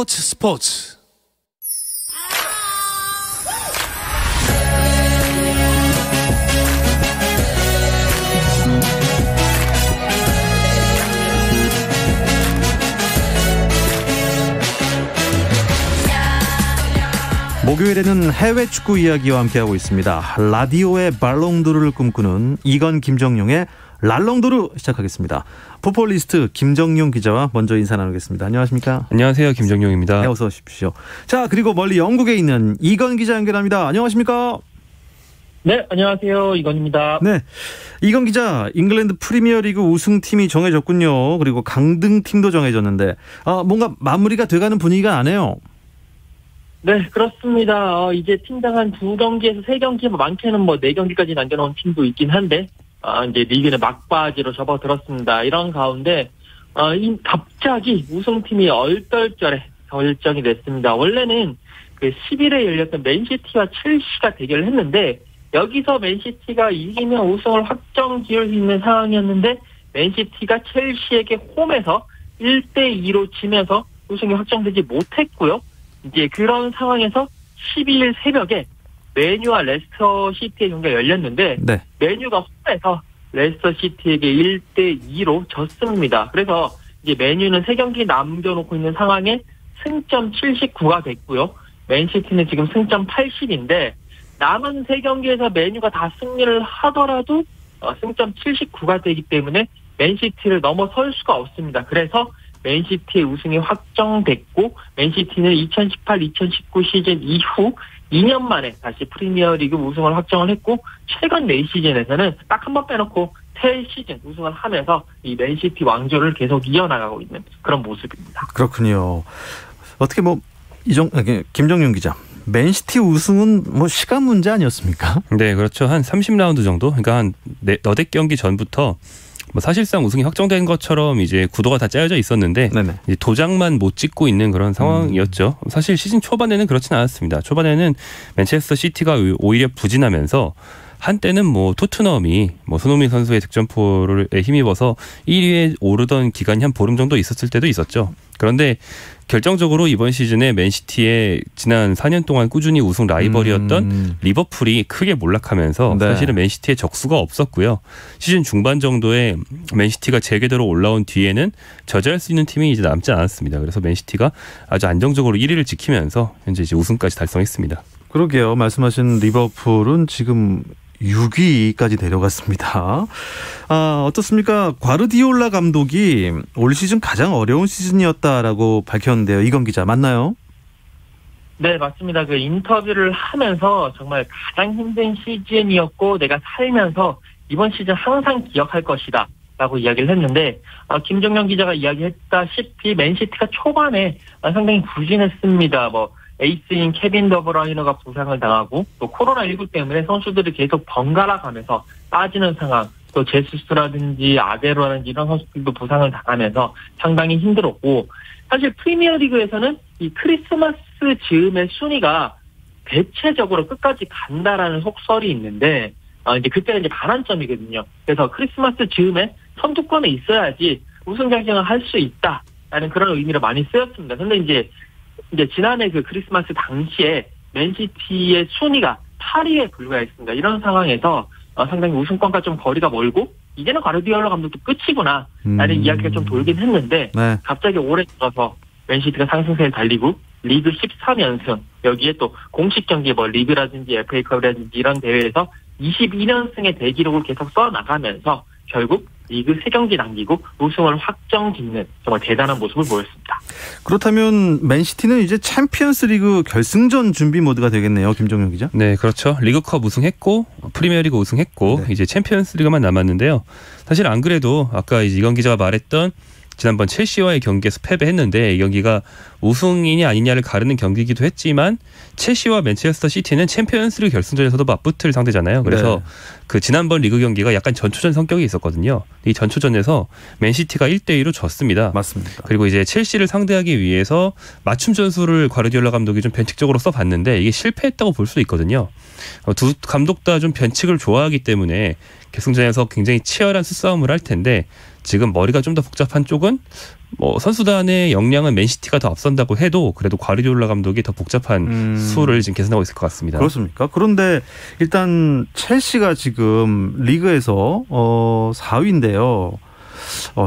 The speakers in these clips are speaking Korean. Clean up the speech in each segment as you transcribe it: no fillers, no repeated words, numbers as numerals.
스포츠. 목요일에는 해외 축구 이야기와 함께하고 있습니다. 라디오의 발롱도르를 꿈꾸는 이건 김정용의 랄롱도르 시작하겠습니다. 풋볼리스트 김정용 기자와 먼저 인사 나누겠습니다. 안녕하십니까? 안녕하세요. 김정용입니다. 네, 어서 오십시오. 자, 그리고 멀리 영국에 있는 이건 기자 연결합니다. 안녕하십니까? 네, 안녕하세요. 이건입니다. 네, 이건 기자, 잉글랜드 프리미어리그 우승팀이 정해졌군요. 그리고 강등팀도 정해졌는데 뭔가 마무리가 돼가는 분위기가 나네요. 네, 그렇습니다. 이제 팀당 한 2경기에서 3경기, 많게는 4경기까지 남겨놓은 팀도 있긴 한데, 이제 리그는 막바지로 접어들었습니다. 이런 가운데, 갑자기 우승팀이 얼떨결에 결정이 됐습니다. 원래는 그 10일에 열렸던 맨시티와 첼시가 대결을 했는데, 여기서 맨시티가 이기면 우승을 확정 지을 수 있는 상황이었는데, 맨시티가 첼시에게 홈에서 1대2로 지면서 우승이 확정되지 못했고요. 이제 그런 상황에서 12일 새벽에 메뉴와 레스터 시티의 경기가 열렸는데 네. 메뉴가 홈에서 레스터 시티에게 1대2로 졌습니다. 그래서 이제 메뉴는 3경기 남겨놓고 있는 상황에 승점 79가 됐고요. 맨시티는 지금 승점 80인데 남은 3경기에서 메뉴가 다 승리를 하더라도 승점 79가 되기 때문에 맨시티를 넘어설 수가 없습니다. 그래서 맨시티의 우승이 확정됐고 맨시티는 2018-2019 시즌 이후 2년 만에 다시 프리미어리그 우승을 확정을 했고 최근 4시즌에서는 딱 한 번 빼놓고 새 시즌 우승을 하면서 이 맨시티 왕조를 계속 이어나가고 있는 그런 모습입니다. 그렇군요. 어떻게 김정용 기자, 맨시티 우승은 시간 문제 아니었습니까? 네, 그렇죠. 한 30라운드 정도, 그러니까 한 너댓 경기 전부터 사실상 우승이 확정된 것처럼 이제 구도가 다 짜여져 있었는데 이제 도장만 못 찍고 있는 그런 상황이었죠. 사실 시즌 초반에는 그렇진 않았습니다. 초반에는 맨체스터 시티가 오히려 부진하면서 한때는 토트넘이 손흥민 선수의 득점포에 힘입어서 1위에 오르던 기간이 한 보름 정도 있었을 때도 있었죠. 그런데 결정적으로 이번 시즌에 맨시티의 지난 4년 동안 꾸준히 우승 라이벌이었던 리버풀이 크게 몰락하면서 사실은 맨시티의 적수가 없었고요. 시즌 중반 정도에 맨시티가 재궤도로 올라온 뒤에는 저지할 수 있는 팀이 이제 남지 않았습니다. 그래서 맨시티가 아주 안정적으로 1위를 지키면서 현재 이제 우승까지 달성했습니다. 그러게요. 말씀하신 리버풀은 지금 6위까지 내려갔습니다. 어떻습니까? 과르디올라 감독이 올 시즌 가장 어려운 시즌이었다라고 밝혔는데요. 이건 기자 맞나요? 네, 맞습니다. 그 인터뷰를 하면서 정말 가장 힘든 시즌이었고 내가 살면서 이번 시즌 항상 기억할 것이다 라고 이야기를 했는데 김정영 기자가 이야기했다시피 맨시티가 초반에 상당히 부진했습니다. 에이스인 케빈 더브라이너가 부상을 당하고 또 코로나19 때문에 선수들이 계속 번갈아 가면서 빠지는 상황, 또 제수스라든지 아데로라든지 이런 선수들도 부상을 당하면서 상당히 힘들었고 사실 프리미어리그에서는 이 크리스마스 즈음의 순위가 대체적으로 끝까지 간다라는 속설이 있는데 이제 그때는 이제 반환점이거든요. 그래서 크리스마스 즈음에 선두권에 있어야지 우승 경쟁을 할 수 있다라는 그런 의미로 많이 쓰였습니다. 근데 이제 지난해 그 크리스마스 당시에 맨시티의 순위가 8위에 불과했습니다. 이런 상황에서 상당히 우승권과 좀 거리가 멀고 이제는 과르디올라 감독도 끝이구나 라는 이야기가 좀 돌긴 했는데 갑자기 올해 들어서 맨시티가 상승세를 달리고 리그 13연승 여기에 또 공식 경기 리그라든지 FA컵이라든지 이런 대회에서 22연승의 대기록을 계속 써나가면서 결국 리그 3경기 남기고 우승을 확정 짓는 정말 대단한 모습을 보였습니다. 그렇다면 맨시티는 이제 챔피언스 리그 결승전 준비 모드가 되겠네요. 김정용 기자. 네, 그렇죠. 리그컵 우승했고 프리미어리그 우승했고 이제 챔피언스 리그만 남았는데요. 사실 안 그래도 아까 이건 기자가 말했던 지난번 첼시와의 경기에서 패배했는데 이 경기가 우승이냐 아니냐를 가르는 경기이기도 했지만 첼시와 맨체스터 시티는 챔피언스리그 결승전에서도 맞붙을 상대잖아요. 그래서 그 지난번 리그 경기가 약간 전초전 성격이 있었거든요. 이 전초전에서 맨시티가 1대2로 졌습니다. 맞습니다. 그리고 이제 첼시를 상대하기 위해서 맞춤 전술을 과르디올라 감독이 좀 변칙적으로 써봤는데 이게 실패했다고 볼 수 있거든요. 두 감독 다 좀 변칙을 좋아하기 때문에 결승전에서 굉장히 치열한 수싸움을 할 텐데 지금 머리가 좀 더 복잡한 쪽은 뭐 선수단의 역량은 맨시티가 더 앞선다고 해도 그래도 과르디올라 감독이 더 복잡한 수를 지금 계산하고 있을 것 같습니다. 그렇습니까? 그런데 일단 첼시가 지금 리그에서 4위인데요.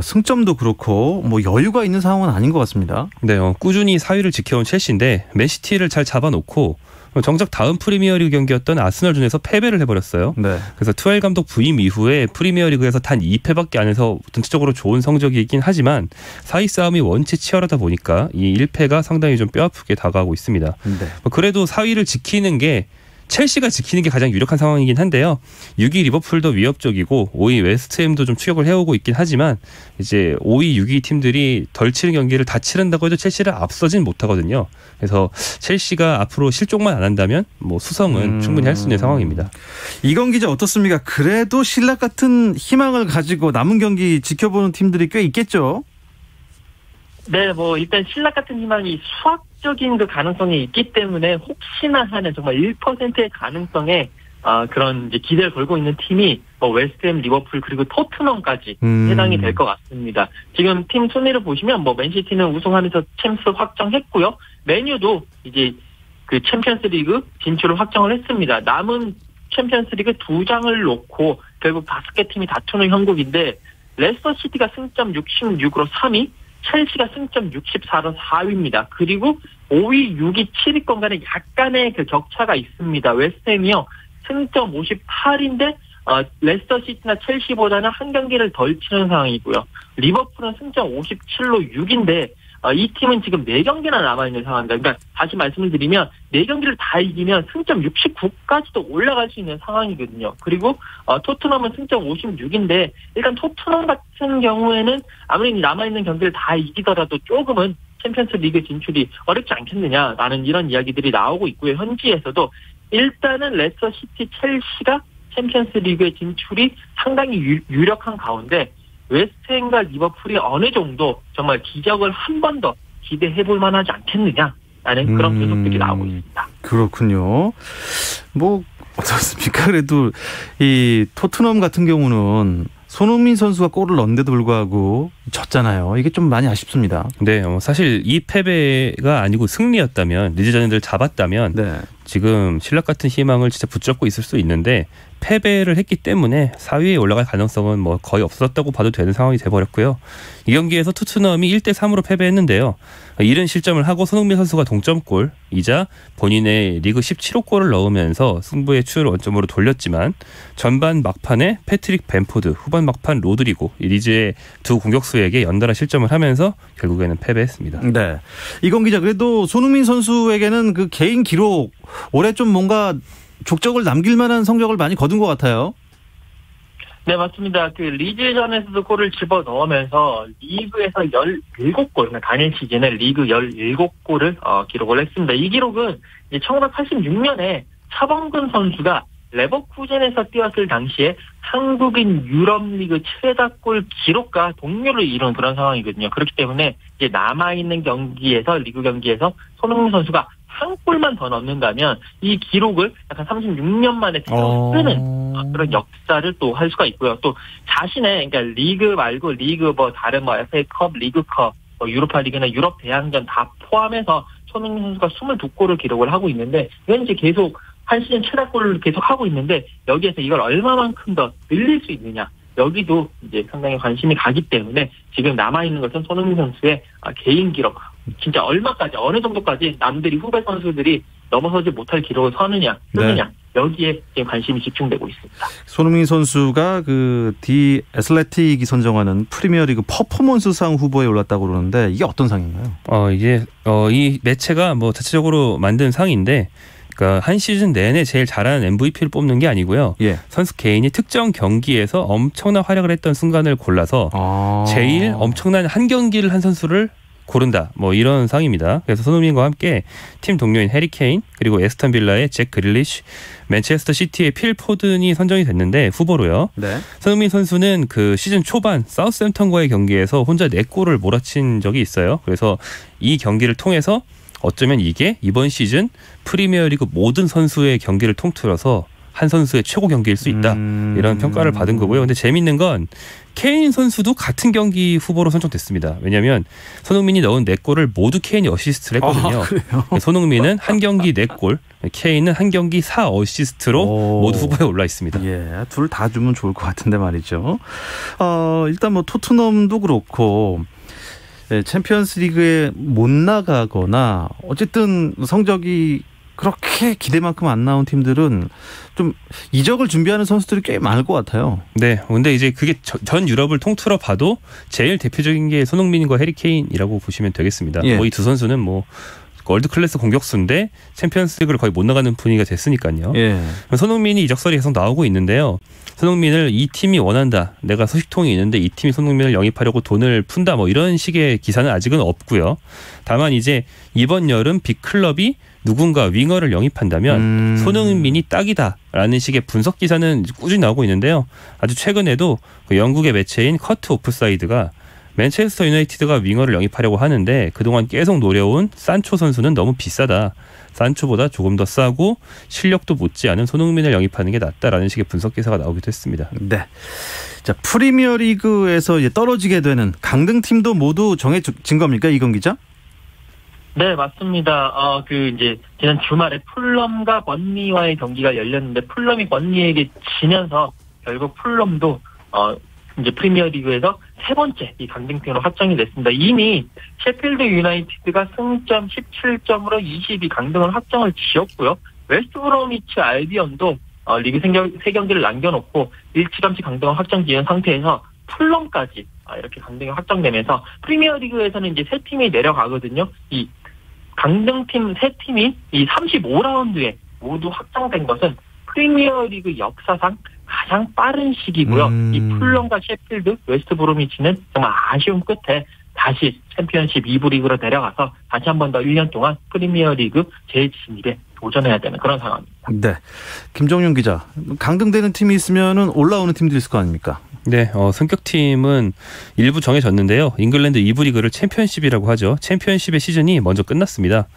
승점도 그렇고 뭐 여유가 있는 상황은 아닌 것 같습니다. 네, 꾸준히 4위를 지켜온 첼시인데 맨시티를 잘 잡아놓고 정작 다음 프리미어리그 경기였던 아스널전에서 패배를 해버렸어요. 네. 그래서 투엘 감독 부임 이후에 프리미어리그에서 단 2패밖에 안 해서 전체적으로 좋은 성적이긴 하지만 4위 싸움이 원체 치열하다 보니까 이 1패가 상당히 좀 뼈아프게 다가오고 있습니다. 네. 그래도 4위를 지키는 게 첼시가 지키는 게 가장 유력한 상황이긴 한데요. 6위 리버풀도 위협적이고 5위 웨스트햄도 좀 추격을 해오고 있긴 하지만 이제 5위, 6위 팀들이 덜 치는 경기를 다 치른다고 해도 첼시를 앞서진 못하거든요. 그래서 첼시가 앞으로 실족만 안 한다면 뭐 수성은 충분히 할 수 있는 상황입니다. 이건 기자 어떻습니까? 그래도 신락 같은 희망을 가지고 남은 경기 지켜보는 팀들이 꽤 있겠죠? 네, 뭐 일단 신락 같은 희망이 수학적인 그 가능성이 있기 때문에 혹시나 하는 정말 1%의 가능성에 그런 이제 기대를 걸고 있는 팀이 뭐 웨스트햄, 리버풀 그리고 토트넘까지 해당이 될 것 같습니다. 지금 팀 순위를 보시면 뭐 맨시티는 우승하면서 챔스 확정했고요. 맨유도 이제 그 챔피언스리그 진출을 확정을 했습니다. 남은 챔피언스리그 2장을 놓고 결국 5개 팀이 다투는 형국인데 레스터 시티가 승점 66으로 3위. 첼시가 승점 64로 4위입니다. 그리고 5위, 6위, 7위권 간에 약간의 그 격차가 있습니다. 웨스트햄이요. 승점 58인데 레스터 시티나 첼시보다는 한 경기를 덜 치는 상황이고요. 리버풀은 승점 57로 6인데 이 팀은 지금 4경기나 남아있는 상황입니다. 그러니까 다시 말씀을 드리면 4경기를 다 이기면 승점 69까지도 올라갈 수 있는 상황이거든요. 그리고 토트넘은 승점 56인데 일단 토트넘 같은 경우에는 아무리 남아있는 경기를 다 이기더라도 조금은 챔피언스 리그 진출이 어렵지 않겠느냐라는 이런 이야기들이 나오고 있고요. 현지에서도 일단은 레스터 시티, 첼시가 챔피언스 리그의 진출이 상당히 유력한 가운데 웨스트햄과 리버풀이 어느 정도 정말 기적을 한 번 더 기대해볼 만하지 않겠느냐라는 그런 분석들이 나오고 있습니다. 그렇군요. 뭐 어떻습니까? 그래도 이 토트넘 같은 경우는 손흥민 선수가 골을 넣는데도 불구하고 졌잖아요. 이게 좀 많이 아쉽습니다. 네, 사실 이 패배가 아니고 승리였다면 리즈전을 잡았다면 네. 지금 신락 같은 희망을 진짜 붙잡고 있을 수 있는데 패배를 했기 때문에 4위에 올라갈 가능성은 뭐 거의 없었다고 봐도 되는 상황이 돼버렸고요. 이 경기에서 토트넘이 1대3으로 패배했는데요. 이른 실점을 하고 손흥민 선수가 동점골이자 본인의 리그 17호 골을 넣으면서 승부의 추를 원점으로 돌렸지만 전반 막판에 패트릭 벤포드, 후반 막판 로드리고 리즈의 두 공격수에게 연달아 실점을 하면서 결국에는 패배했습니다. 네, 이건 기자 그래도 손흥민 선수에게는 그 개인 기록 올해 좀 뭔가 족적을 남길 만한 성적을 많이 거둔 것 같아요. 네, 맞습니다. 그 리즈전에서도 골을 집어 넣으면서 리그에서 17골, 그러니까 단일 시즌에 리그 17골을 기록을 했습니다. 이 기록은 이제 1986년에 차범근 선수가 레버쿠젠에서 뛰었을 당시에 한국인 유럽리그 최다골 기록과 동률을 이룬 그런 상황이거든요. 그렇기 때문에 이제 남아있는 경기에서 리그 경기에서 손흥민 선수가 한 골만 더 넣는다면 이 기록을 약간 36년 만에 쓰는 그런 역사를 또 할 수가 있고요. 또 자신의 그러니까 리그 말고 리그 뭐 다른 뭐 FA컵, 리그컵, 뭐 유로파리그나 유럽 대항전 다 포함해서 손흥민 선수가 22골을 기록을 하고 있는데 이건 이제 계속 한 시즌 최다골을 계속 하고 있는데 여기에서 이걸 얼마만큼 더 늘릴 수 있느냐. 여기도 이제 상당히 관심이 가기 때문에 지금 남아있는 것은 손흥민 선수의 개인 기록. 진짜 얼마까지 어느 정도까지 남들이 후배 선수들이 넘어서지 못할 기록을 서느냐 쓰느냐 네. 여기에 지금 관심이 집중되고 있습니다. 손흥민 선수가 그 디 애슬레틱이 선정하는 프리미어리그 퍼포먼스상 후보에 올랐다고 그러는데 이게 어떤 상인가요? 이게 이 매체가 뭐 자체적으로 만든 상인데 그러니까 한 시즌 내내 제일 잘하는 MVP를 뽑는 게 아니고요. 예. 선수 개인이 특정 경기에서 엄청난 활약을 했던 순간을 골라서 제일 엄청난 한 경기를 한 선수를 고른다. 뭐 이런 상입니다. 그래서 손흥민과 함께 팀 동료인 해리 케인 그리고 에스턴 빌라의 잭 그릴리쉬, 맨체스터 시티의 필 포든이 선정이 됐는데 후보로요. 네. 손흥민 선수는 그 시즌 초반 사우스햄턴과의 경기에서 혼자 4골을 몰아친 적이 있어요. 그래서 이 경기를 통해서 어쩌면 이게 이번 시즌 프리미어리그 모든 선수의 경기를 통틀어서 한 선수의 최고 경기일 수 있다. 이런 평가를 받은 거고요. 근데 재밌는 건 케인 선수도 같은 경기 후보로 선정됐습니다. 왜냐하면 손흥민이 넣은 4골을 모두 케인이 어시스트를 했거든요. 손흥민은 한 경기 4골, 케인은 한 경기 4어시스트로 모두 후보에 올라 있습니다. 예, 둘 다 주면 좋을 것 같은데 말이죠. 일단 뭐 토트넘도 그렇고 챔피언스리그에 못 나가거나 어쨌든 성적이 그렇게 기대만큼 안 나온 팀들은 좀 이적을 준비하는 선수들이 꽤 많을 것 같아요. 네, 근데 이제 그게 전 유럽을 통틀어 봐도 제일 대표적인 게 손흥민과 해리 케인이라고 보시면 되겠습니다. 예. 이 두 선수는 뭐 월드 클래스 공격수인데 챔피언스리그를 거의 못 나가는 분위기가 됐으니까요. 예. 손흥민이 이적설이 계속 나오고 있는데요. 손흥민을 이 팀이 원한다. 내가 소식통이 있는데 이 팀이 손흥민을 영입하려고 돈을 푼다. 뭐 이런 식의 기사는 아직은 없고요. 다만 이제 이번 여름 빅클럽이 누군가 윙어를 영입한다면 손흥민이 딱이다라는 식의 분석 기사는 꾸준히 나오고 있는데요. 아주 최근에도 그 영국의 매체인 커트 오프사이드가 맨체스터 유나이티드가 윙어를 영입하려고 하는데 그동안 계속 노려온 산초 선수는 너무 비싸다. 산초보다 조금 더 싸고 실력도 못지않은 손흥민을 영입하는 게 낫다라는 식의 분석 기사가 나오기도 했습니다. 네. 자, 프리미어리그에서 이제 떨어지게 되는 강등 팀도 모두 정해진 겁니까, 이건 기자? 네, 맞습니다. 이제 지난 주말에 풀럼과 번리와의 경기가 열렸는데 풀럼이 번리에게 지면서 결국 풀럼도 이제 프리미어리그에서 3번째 이 강등팀으로 확정이 됐습니다. 이미 셰필드 유나이티드가 승점 17점으로 22강등을 확정을 지었고요. 웨스트브로미치 알비온도 리그 3경기를 남겨놓고 1-7점씩 강등을 확정 지은 상태에서 풀럼까지 이렇게 강등이 확정되면서 프리미어리그에서는 이제 3팀이 내려가거든요. 이 강등팀 3팀이 이 35라운드에 모두 확정된 것은 프리미어리그 역사상 가장 빠른 시기고요. 이 풀럼과 셰필드, 웨스트브로미치는 정말 아쉬움 끝에 다시 챔피언십 2부 리그로 내려가서 다시 한 번 더 1년 동안 프리미어리그 재진입에 도전해야 되는 그런 상황입니다. 네, 김정윤 기자, 강등되는 팀이 있으면은 올라오는 팀도 있을 거 아닙니까? 네, 승격팀은 일부 정해졌는데요. 잉글랜드 2부 리그를 챔피언십이라고 하죠. 챔피언십의 시즌이 먼저 끝났습니다.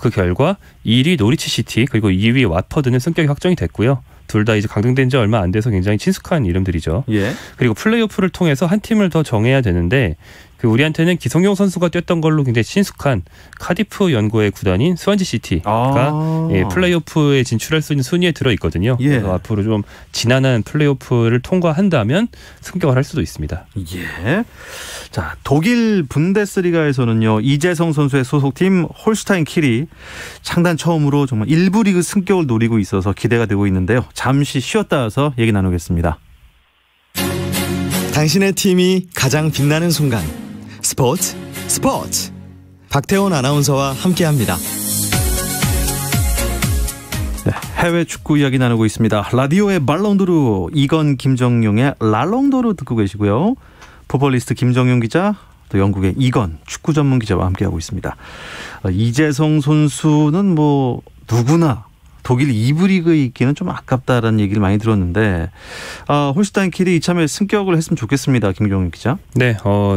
그 결과 1위 노리치 시티 그리고 2위 왓퍼드는 승격이 확정이 됐고요. 둘 다 이제 강등된 지 얼마 안 돼서 굉장히 친숙한 이름들이죠. 예. 그리고 플레이오프를 통해서 한 팀을 더 정해야 되는데 우리한테는 기성용 선수가 뛰었던 걸로 굉장히 친숙한 카디프 연고의 구단인 스완지 시티가 플레이오프에 진출할 수 있는 순위에 들어 있거든요. 예. 그래서 앞으로 좀 지난한 플레이오프를 통과한다면 승격을 할 수도 있습니다. 예. 자, 독일 분데스리가에서는요, 이재성 선수의 소속팀 홀슈타인 킬이 창단 처음으로 정말 1부 리그 승격을 노리고 있어서 기대가 되고 있는데요. 잠시 쉬었다 와서 얘기 나누겠습니다. 당신의 팀이 가장 빛나는 순간 스포츠 박태원 아나운서와 함께합니다. 네, 해외 축구 이야기 나누고 있습니다. 라디오의 발롱도르, 이건 김정용의 랄롱도르 듣고 계시고요. 풋볼리스트 김정용 기자, 또 영국의 이건 축구 전문 기자와 함께하고 있습니다. 이재성 선수는 뭐 누구나 독일 2부 리그에 있기는 좀 아깝다라는 얘기를 많이 들었는데 홀슈타인 킬이 이참에 승격을 했으면 좋겠습니다. 김정용 기자. 네,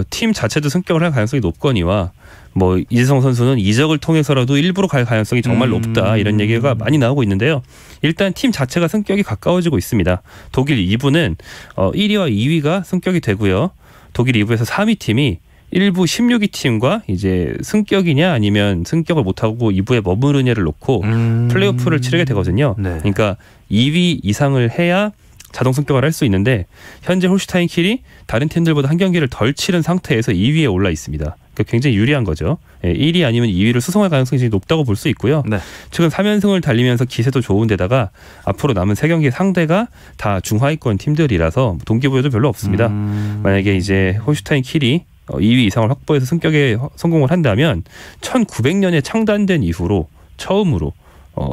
팀 자체도 승격을 할 가능성이 높거니와 뭐 이재성 선수는 이적을 통해서라도 일부러 갈 가능성이 정말 높다 이런 얘기가 많이 나오고 있는데요. 일단 팀 자체가 승격이 가까워지고 있습니다. 독일 2부는 1위와 2위가 승격이 되고요. 독일 2부에서 3위 팀이 1부 16위 팀과 이제 승격이냐 아니면 승격을 못하고 2부에 머무르냐를 놓고 플레이오프를 치르게 되거든요. 네. 그러니까 2위 이상을 해야 자동 승격을 할 수 있는데 현재 홀슈타인 킬이 다른 팀들보다 한 경기를 덜 치른 상태에서 2위에 올라 있습니다. 그러니까 굉장히 유리한 거죠. 1위 아니면 2위를 수성할 가능성이 높다고 볼 수 있고요. 네. 최근 3연승을 달리면서 기세도 좋은 데다가 앞으로 남은 3경기 상대가 다 중하위권 팀들이라서 동기부여도 별로 없습니다. 만약에 이제 홀슈타인 킬이 2위 이상을 확보해서 승격에 성공을 한다면 1900년에 창단된 이후로 처음으로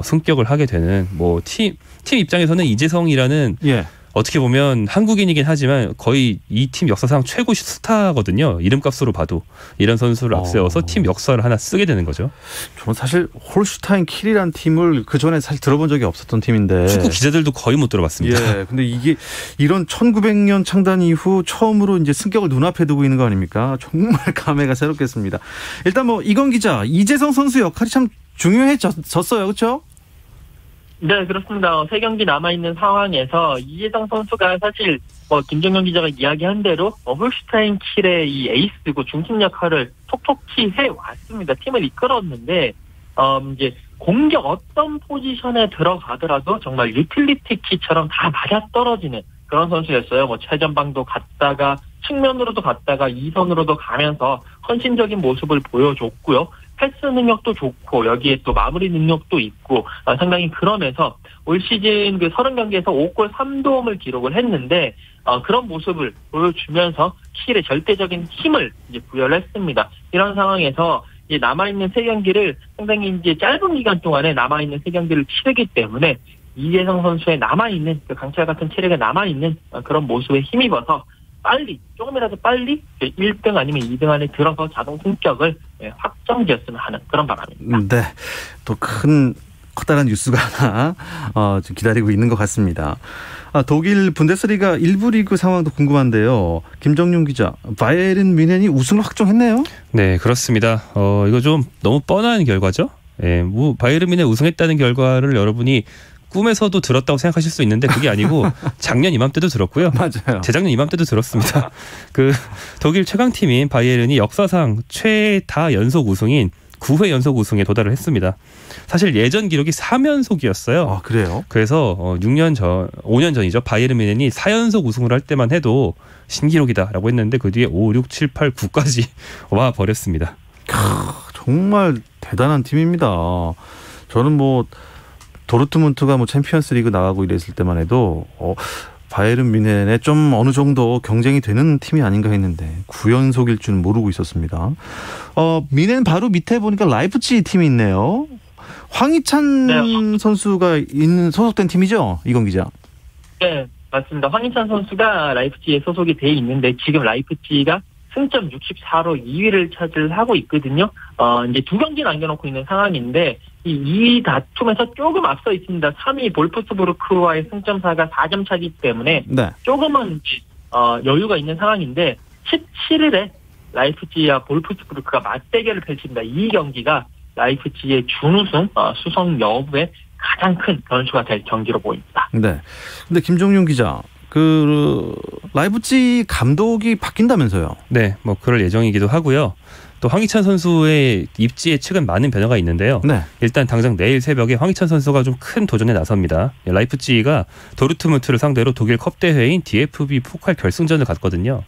승격을 하게 되는 뭐 팀 입장에서는 이재성이라는 어떻게 보면 한국인이긴 하지만 거의 이 팀 역사상 최고 스타거든요. 이름값으로 봐도 이런 선수를 앞세워서 팀 역사를 하나 쓰게 되는 거죠. 저는 사실 홀슈타인 킬이라는 팀을 그 전에 사실 들어본 적이 없었던 팀인데 축구 기자들도 거의 못 들어봤습니다. 예, 근데 이게 이런 1900년 창단 이후 처음으로 이제 승격을 눈앞에 두고 있는 거 아닙니까? 정말 감회가 새롭겠습니다. 일단 뭐 이건 기자, 이재성 선수 역할이 참 중요해졌어요, 그렇죠? 네, 그렇습니다. 3경기 남아있는 상황에서 이재성 선수가 사실 김정용 기자가 이야기한 대로 홀슈타인 킬의 이 에이스고 중심 역할을 톡톡히 해왔습니다. 팀을 이끌었는데 이제 공격 어떤 포지션에 들어가더라도 정말 유틸리티 키처럼 다 맞아떨어지는 그런 선수였어요. 최전방도 갔다가 측면으로도 갔다가 2선으로도 가면서 헌신적인 모습을 보여줬고요. 패스 능력도 좋고 여기에 또 마무리 능력도 있고 상당히 그러면서 올 시즌 그 30경기에서 5골 3도움을 기록을 했는데 그런 모습을 보여주면서 킬에 절대적인 힘을 이제 부여를 했습니다. 이런 상황에서 이제 남아있는 3경기를 상당히 이제 짧은 기간 동안에 남아있는 3경기를 치르기 때문에 이재성 선수의 남아있는 그 강철 같은 체력에 남아있는 그런 모습에 힘입어서 조금이라도 빨리 1등 아니면 2등 안에 들어서 자동 승격을 확정지었으면 하는 그런 바람입니다. 네, 또 커다란 뉴스가 하나 좀 기다리고 있는 것 같습니다. 독일 분데스리가 1부 리그 상황도 궁금한데요. 김정용 기자, 바이에른 뮌헨이 우승을 확정했네요. 네, 그렇습니다. 이거 좀 너무 뻔한 결과죠. 예, 바이에른 뮌헨 우승했다는 결과를 여러분이 꿈에서도 들었다고 생각하실 수 있는데 그게 아니고 작년 이맘때도 들었고요. 맞아요. 재작년 이맘때도 들었습니다. 그 독일 최강팀인 바이에른이 역사상 최다 연속 우승인 9회 연속 우승에 도달을 했습니다. 사실 예전 기록이 3연속이었어요. 그래요? 그래서 5년 전이죠. 바이에른 뮌헨이 4연속 우승을 할 때만 해도 신기록이다라고 했는데 그 뒤에 5, 6, 7, 8, 9까지 와 버렸습니다. 정말 대단한 팀입니다. 저는 도르트문트가 챔피언스 리그 나가고 이랬을 때만 해도 바이에른 뮌헨에 좀 어느 정도 경쟁이 되는 팀이 아닌가 했는데 9연속일 줄은 모르고 있었습니다. 뮌헨 바로 밑에 보니까 라이프치히 팀이 있네요. 황희찬 선수가 소속된 팀이죠? 이건 기자. 네, 맞습니다. 황희찬 선수가 라이프치히에 소속이 돼 있는데 지금 라이프치히가 승점 64로 2위를 차지하고 있거든요. 이제 2경기 남겨놓고 있는 상황인데 이 2위 다툼에서 조금 앞서 있습니다. 3위 볼프스부르크와의 승점차가 4점 차이기 때문에 조금은 여유가 있는 상황인데 17일에 라이프치히와 볼프스부르크가 맞대결을 펼칩니다. 이 경기가 라이프치히의 준우승 수성 여부에 가장 큰 변수가 될 경기로 보입니다. 네. 근데 김종윤 기자, 라이프치히 감독이 바뀐다면서요? 네, 그럴 예정이기도 하고요. 또 황희찬 선수의 입지에 최근 많은 변화가 있는데요. 네. 일단 당장 내일 새벽에 황희찬 선수가 좀 큰 도전에 나섭니다. 라이프치히가 도르트문트를 상대로 독일 컵 대회인 DFB 포칼 결승전을 갔거든요.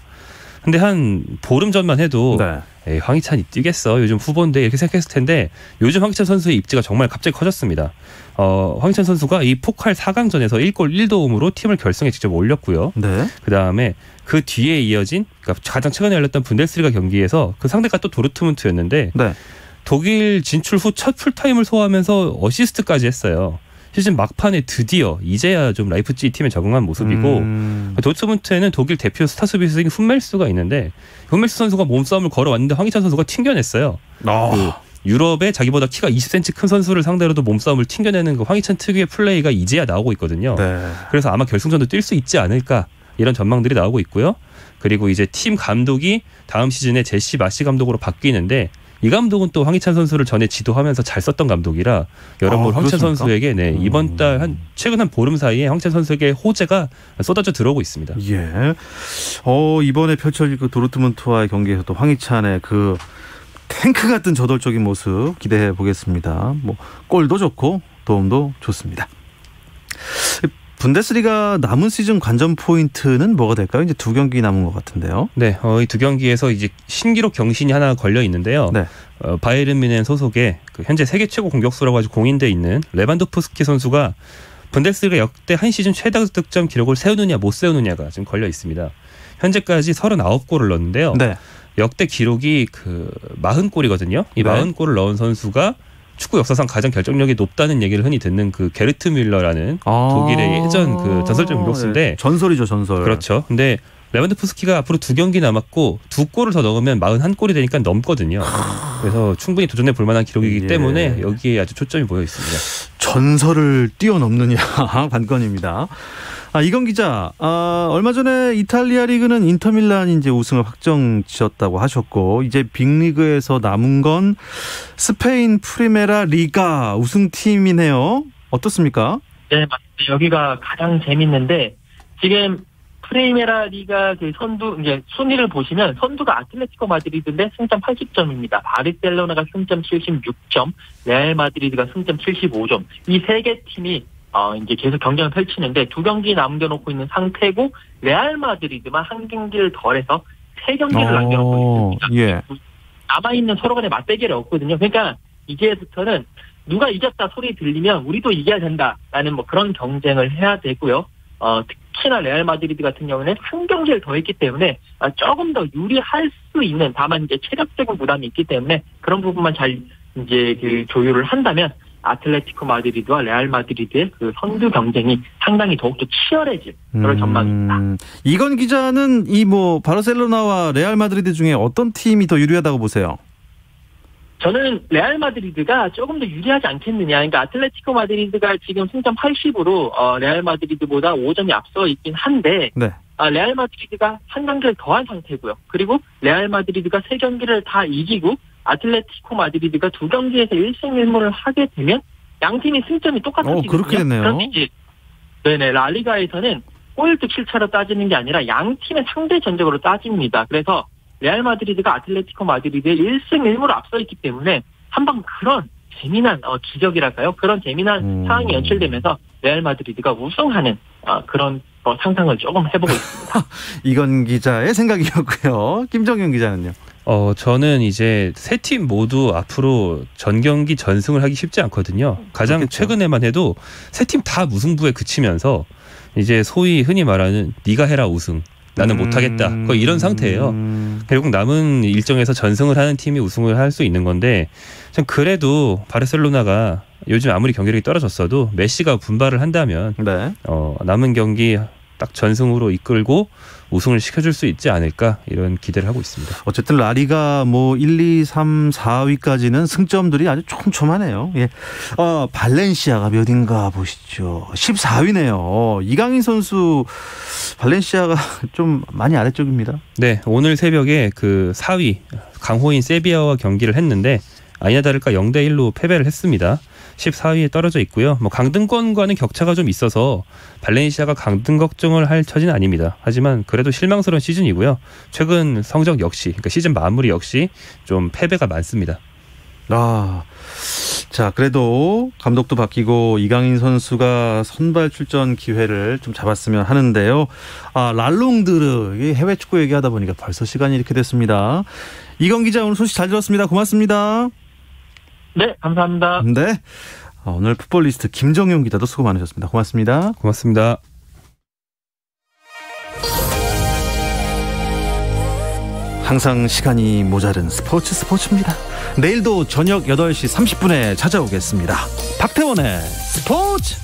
근데 한 보름 전만 해도 에이, 황희찬이 뛰겠어. 요즘 후보인데 이렇게 생각했을 텐데 요즘 황희찬 선수의 입지가 정말 갑자기 커졌습니다. 황희찬 선수가 이 포칼 4강전에서 1골 1도움으로 팀을 결승에 직접 올렸고요. 네. 그다음에 그 뒤에 이어진 가장 최근에 열렸던 분데스리가 경기에서 그 상대가 또 도르트문트였는데 독일 진출 후 첫 풀타임을 소화하면서 어시스트까지 했어요. 시즌 막판에 드디어 이제야 좀 라이프치히 팀에 적응한 모습이고 도르트문트에는 독일 대표 스타 수비수인 훈멜스가 있는데 훈멜스 선수가 몸싸움을 걸어왔는데 황희찬 선수가 튕겨냈어요. 유럽에 자기보다 키가 20cm 큰 선수를 상대로도 몸싸움을 튕겨내는 그 황희찬 특유의 플레이가 이제야 나오고 있거든요. 그래서 아마 결승전도 뛸 수 있지 않을까 이런 전망들이 나오고 있고요. 그리고 이제 팀 감독이 다음 시즌에 제시 마시 감독으로 바뀌는데 이 감독은 또 황희찬 선수를 전에 지도하면서 잘 썼던 감독이라 여러분 황희찬 선수에게 이번 달 최근 한 보름 사이에 황희찬 선수에게 호재가 쏟아져 들어오고 있습니다. 예. 이번에 펼쳐질 그 도르트문트와의 경기에서 또 황희찬의 그 탱크 같은 저돌적인 모습 기대해 보겠습니다. 골도 좋고 도움도 좋습니다. 분데스리가 남은 시즌 관전 포인트는 뭐가 될까요? 이제 2경기 남은 것 같은데요. 네, 이 2경기에서 이제 신기록 경신이 하나 걸려 있는데요. 바이에른 뮌헨 소속의 현재 세계 최고 공격수라고 아주 공인돼 있는 레반도프스키 선수가 분데스리가 역대 한 시즌 최다 득점 기록을 세우느냐 못 세우느냐가 지금 걸려 있습니다. 현재까지 39골을 넣었는데요. 역대 기록이 40골이거든요. 이 40골을 넣은 선수가 축구 역사상 가장 결정력이 높다는 얘기를 흔히 듣는 그 게르트 뮬러라는 독일의 예전 그 전설적 공격수인데 전설이죠, 전설. 그렇죠. 근데 레반도프스키가 앞으로 2경기 남았고 2골을 더 넣으면 41골이 되니까 넘거든요. 그래서 충분히 도전해 볼 만한 기록이기 때문에 여기에 아주 초점이 모여 있습니다. 전설을 뛰어넘느냐 관건입니다. 이건 기자, 얼마 전에 이탈리아 리그는 인터밀란이 이제 우승을 확정지었다고 하셨고 이제 빅리그에서 남은 건 스페인 프리메라 리가 우승팀이네요. 어떻습니까? 네, 맞습니다. 여기가 가장 재밌는데 지금 프리메라 리가 그 선두 이제 순위를 보시면 선두가 아틀레티코 마드리드인데 승점 80점입니다. 바르셀로나가 승점 76점, 레알 마드리드가 승점 75점. 이 세 개 팀이 이제 계속 경쟁을 펼치는데 두 경기 남겨놓고 있는 상태고 레알 마드리드만 한 경기를 덜해서 세 경기를 남겨놓고 있습니다. 예. 남아있는 서로 간의 맞대결이 없거든요. 그러니까 이제부터는 누가 이겼다 소리 들리면 우리도 이겨야 된다라는 뭐 그런 경쟁을 해야 되고요. 특히나 레알 마드리드 같은 경우는 한 경기를 더 했기 때문에 조금 더 유리할 수 있는, 다만 이제 체력적인 부담이 있기 때문에 그런 부분만 잘 이제 그 조율을 한다면 아틀레티코 마드리드와 레알 마드리드의 그 선두 경쟁이 상당히 더욱더 치열해질 그런 전망입니다. 이건 기자는 이 뭐 바르셀로나와 레알 마드리드 중에 어떤 팀이 더 유리하다고 보세요? 저는 레알 마드리드가 조금 더 유리하지 않겠느냐. 그러니까 아틀레티코 마드리드가 지금 승점 80으로 레알 마드리드보다 5점이 앞서 있긴 한데 네. 레알 마드리드가 한 경기를 더한 상태고요. 그리고 레알 마드리드가 세 경기를 다 이기고 아틀레티코 마드리드가 두 경기에서 1승 1무를 하게 되면 양 팀이 승점이 똑같아지거든요. 그렇게 됐네요. 그럼 이제 네네 라리가에서는 골득 실차로 따지는 게 아니라 양 팀의 상대 전적으로 따집니다. 그래서 레알 마드리드가 아틀레티코 마드리드에 1승 1무를 앞서 있기 때문에 한방 그런 재미난 기적이랄까요? 그런 재미난 상황이 연출되면서 레알 마드리드가 우승하는 그런 상상을 조금 해보고 있습니다. 이건 기자의 생각이었고요. 김정윤 기자는요? 저는 이제 세 팀 모두 앞으로 전 경기 전승을 하기 쉽지 않거든요. 가장 그렇겠죠. 최근에만 해도 세 팀 다 무승부에 그치면서 이제 소위 흔히 말하는 네가 해라 우승. 나는 못하겠다. 거의 이런 상태예요. 결국 남은 일정에서 전승을 하는 팀이 우승을 할 수 있는 건데 참 그래도 바르셀로나가 요즘 아무리 경기력이 떨어졌어도 메시가 분발을 한다면 네. 남은 경기 딱 전승으로 이끌고 우승을 시켜줄 수 있지 않을까 이런 기대를 하고 있습니다. 어쨌든 라리가 뭐 1, 2, 3, 4위까지는 승점들이 아주 촘촘하네요. 예. 발렌시아가 몇인가 보시죠. 14위네요. 이강인 선수 발렌시아가 좀 많이 아래쪽입니다. 네, 오늘 새벽에 그 4위 강호인 세비야와 경기를 했는데 아니나 다를까 0대1로 패배를 했습니다. 14위에 떨어져 있고요. 뭐 강등권과는 격차가 좀 있어서 발렌시아가 강등 걱정을 할 처지는 아닙니다. 하지만 그래도 실망스러운 시즌이고요. 최근 성적 역시, 그러니까 시즌 마무리 역시 좀 패배가 많습니다. 자, 그래도 감독도 바뀌고 이강인 선수가 선발 출전 기회를 좀 잡았으면 하는데요. 랄롱드르 해외 축구 얘기하다 보니까 벌써 시간이 이렇게 됐습니다. 이건 기자 오늘 소식 잘 들었습니다. 고맙습니다. 네, 감사합니다. 네, 오늘 풋볼리스트 김정용 기자도 수고 많으셨습니다. 고맙습니다. 고맙습니다. 항상 시간이 모자른 스포츠입니다. 내일도 저녁 8시 30분에 찾아오겠습니다. 박태원의 스포츠.